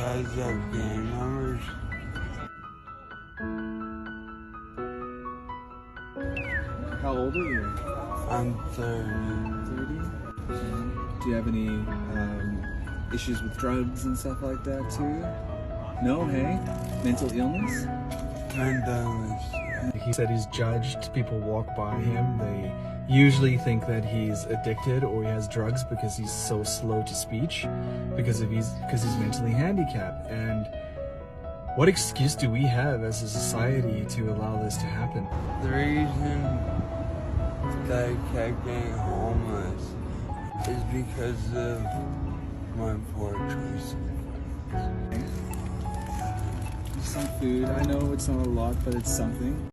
because of gang members. How old are you? I'm 30. 30? Do you have any issues with drugs and stuff like that too? No, hey? Mental illness? Mental illness, yeah. He said he's judged. People walk by him. They usually think that he's addicted or he has drugs because he's so slow to speech, because he's mentally handicapped. And what excuse do we have as a society to allow this to happen? The reason that I kept getting homeless is because of my poor choices. Some food. I know it's not a lot, but it's something.